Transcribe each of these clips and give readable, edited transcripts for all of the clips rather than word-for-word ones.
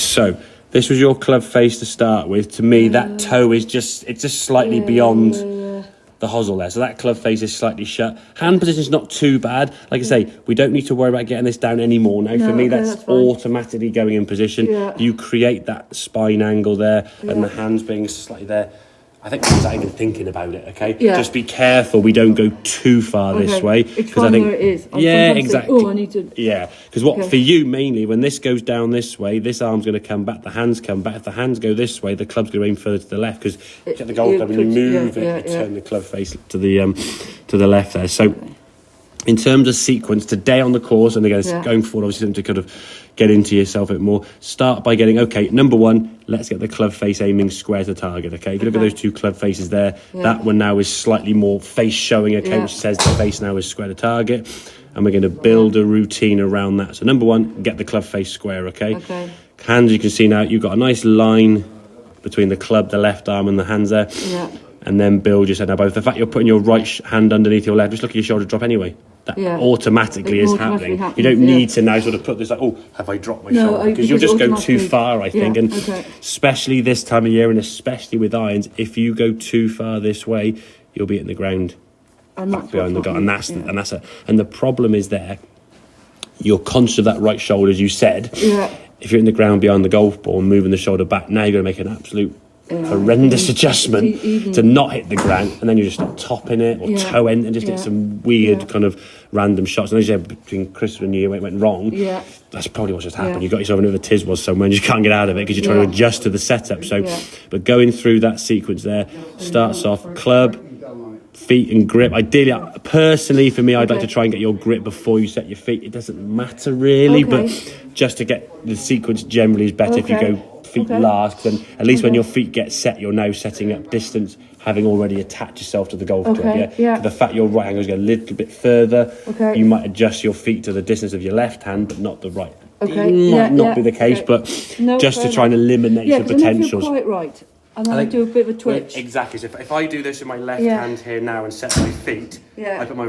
so this was your club face to start with. To me, that toe is just slightly beyond the hosel there. So that club face is slightly shut. Hand position is not too bad. Like I say, we don't need to worry about getting this down anymore now. For me, that's automatically going in position. You create that spine angle there and the hands being slightly there. I think without even thinking about it, okay? Just be careful we don't go too far this way. It's fine where it is. Exactly. I need to... Yeah, because for you, mainly, when this goes down this way, this arm's going to come back, the hands come back. If the hands go this way, the club's going to aim further to the left, because you get the golf club and you move it, you turn the club face to the left there. So, in terms of sequence, today on the course, and again, going forward, obviously, to kind of get into yourself a bit more, start by getting, number one, let's get the club face aiming square to target, okay? If you look at those two club faces there, that one now is slightly more face showing, okay, which says the face now is square to target, and we're going to build a routine around that. So number one, get the club face square, okay? Hands, you can see now, you've got a nice line between the club, the left arm and the hands there, and then build your head. Now, by the fact you're putting your right hand underneath your left, just look at your shoulder drop anyway. That automatically is happening. You don't need to now sort of put this like, have I dropped my shoulder? Because you'll just go too far, I think. And especially this time of year, and especially with irons, if you go too far this way, you'll be hitting the ground back behind the goal. And and the problem is there, you're conscious of that right shoulder, as you said. If you're in the ground behind the golf ball and moving the shoulder back, now you're going to make an absolute horrendous adjustment to not hit the ground, and then you just start topping it or toe end and just hit some weird kind of random shots. And as you said, between Christmas and New Year, when it went wrong, that's probably what's just happened. You got yourself into a tiswas somewhere and you can't get out of it because you're trying to adjust to the setup. So, but going through that sequence there, starts off club, feet and grip. Ideally, personally, for me, I'd like to try and get your grip before you set your feet. It doesn't matter really, but just to get the sequence generally is better if you go feet last, then at least when your feet get set, you're now setting up distance, having already attached yourself to the golf club. The fact your right hand goes a little bit further, you might adjust your feet to the distance of your left hand, but not the right. Might not be the case, but just to try and eliminate the potentials. Quite right. And then I do a bit of a twitch. Well, exactly. So if I do this with my left hand here now and set my feet, I put my...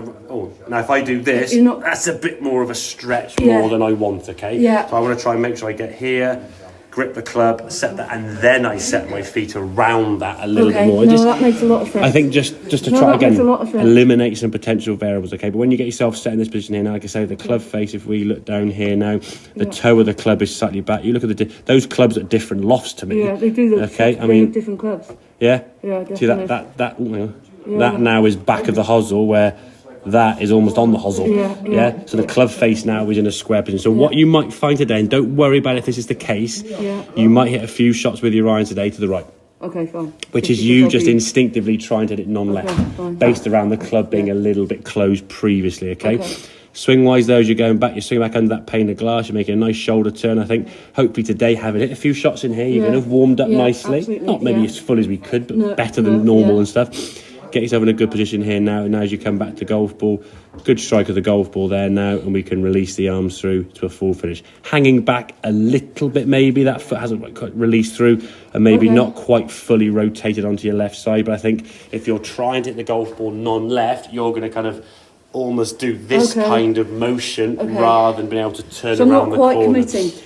now if I do this, that's a bit more of a stretch more than I want, okay? So I want to try and make sure I get here, grip the club, set that, and then I set my feet around that a little bit more. That makes a lot of sense. I think just to try again, eliminate some potential variables, okay? But when you get yourself set in this position here now, like I say, the club face, if we look down here now, the toe of the club is slightly back. You look at those clubs at different lofts to me. Yeah, they do look okay, I mean, different clubs. Yeah? Yeah, definitely. See that now is back of the hosel, where that is almost on the hosel. So the club face now is in a square position. So what you might find today, and don't worry about if this is the case, you might hit a few shots with your irons today to the right. Okay, fine. Which is you just instinctively trying to hit it non-left, based around the club being a little bit closed previously, okay? Swing-wise, though, as you're going back, you're swinging back under that pane of glass, you're making a nice shoulder turn. I think, hopefully today, having hit a few shots in here, you're going to have warmed up nicely. Not maybe as full as we could, but better than normal and stuff. Get yourself in a good position here now, and now as you come back to golf ball, good strike of the golf ball there now, and we can release the arms through to a full finish. Hanging back a little bit, maybe that foot hasn't quite released through, and maybe not quite fully rotated onto your left side. But I think if you're trying to hit the golf ball non-left, you're going to kind of almost do this kind of motion rather than being able to turn around the corner. So not quite committing.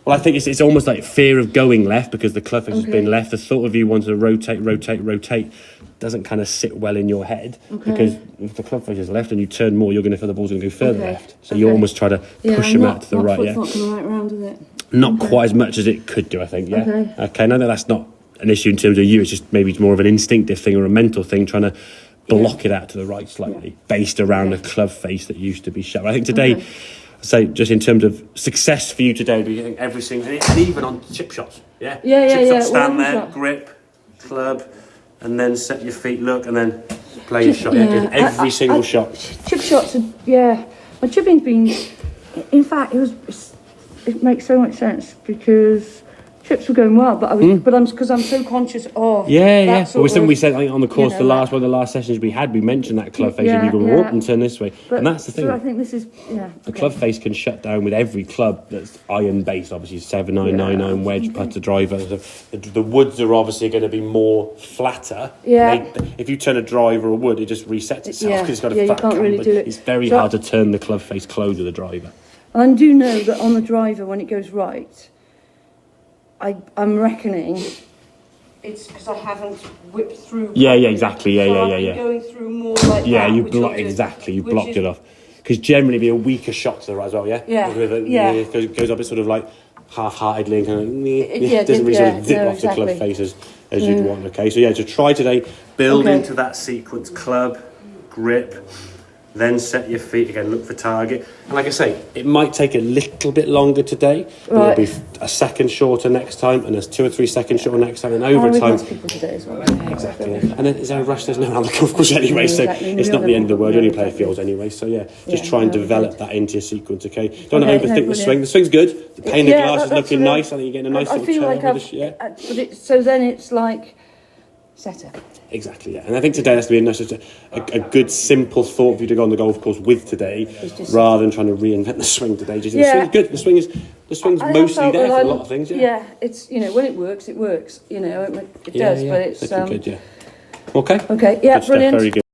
Well, I think it's almost like fear of going left because the club face has been left. The thought of you wanting to rotate doesn't kind of sit well in your head because if the club face is left and you turn more, you're going to feel the ball's going to go further left. So you almost try to push them out to the right. Not going right round, is it? Not quite as much as it could do, I think. Okay. No, that's not an issue in terms of you. It's just maybe more of an instinctive thing or a mental thing, trying to block it out to the right slightly, based around a club face that used to be shut. I think today. So just in terms of success for you today, do you think every single, and even on chip shots, chip shots, stand there, grip, club, and then set your feet, look, and then play your shot. Every single shot. Chip shots, my chipping's been, in fact, it makes so much sense because chips were going well, but because I'm so conscious of we said I think on the course, one of the last sessions we had, we mentioned that club face, and you go up and turn this way, and that's the thing. So I think this is the club face can shut down with every club that's iron based. Obviously, 7-9, 9-9 wedge, putter, driver. The woods are obviously going to be more flatter. If you turn a driver or wood, it just resets itself because it's got a fat you can't really do it. It's very hard to turn the club face closed with a driver. And I do know that on the driver, when it goes right, I'm reckoning it's because I haven't whipped through. Yeah, exactly. Yeah, so yeah. Going through more like that. Yeah, you blocked it off. Because generally, be a weaker shot to the right as well. Yeah. Yeah. It goes up. It's sort of like half-heartedly and kind of doesn't really sort of dip off the club face as you'd want. Okay, so to try today, build into that sequence: club, grip. Then set your feet again, look for target. And like I say, it might take a little bit longer today. Right. It'll be a second shorter next time, and there's 2 or 3 seconds shorter next time. And over time... people today as well. Exactly. And then there's no rush, there's no round the golf course anyway, so it's not the end of the world. You only play a field anyway. So just try and develop that into your sequence, okay? Don't overthink the swing. The swing's good. The pane of the glass is looking nice. I think you're getting a nice little turn. But so then it's like... setter. Exactly, yeah. And I think today has to be a good, simple thought for you to go on the golf course with today, rather than trying to reinvent the swing today. The swing's good. The swing's mostly there for a lot of things. Yeah, it's when it works, it works. It does. But it's good. Yeah. Okay. Okay. Yeah, brilliant. Very good.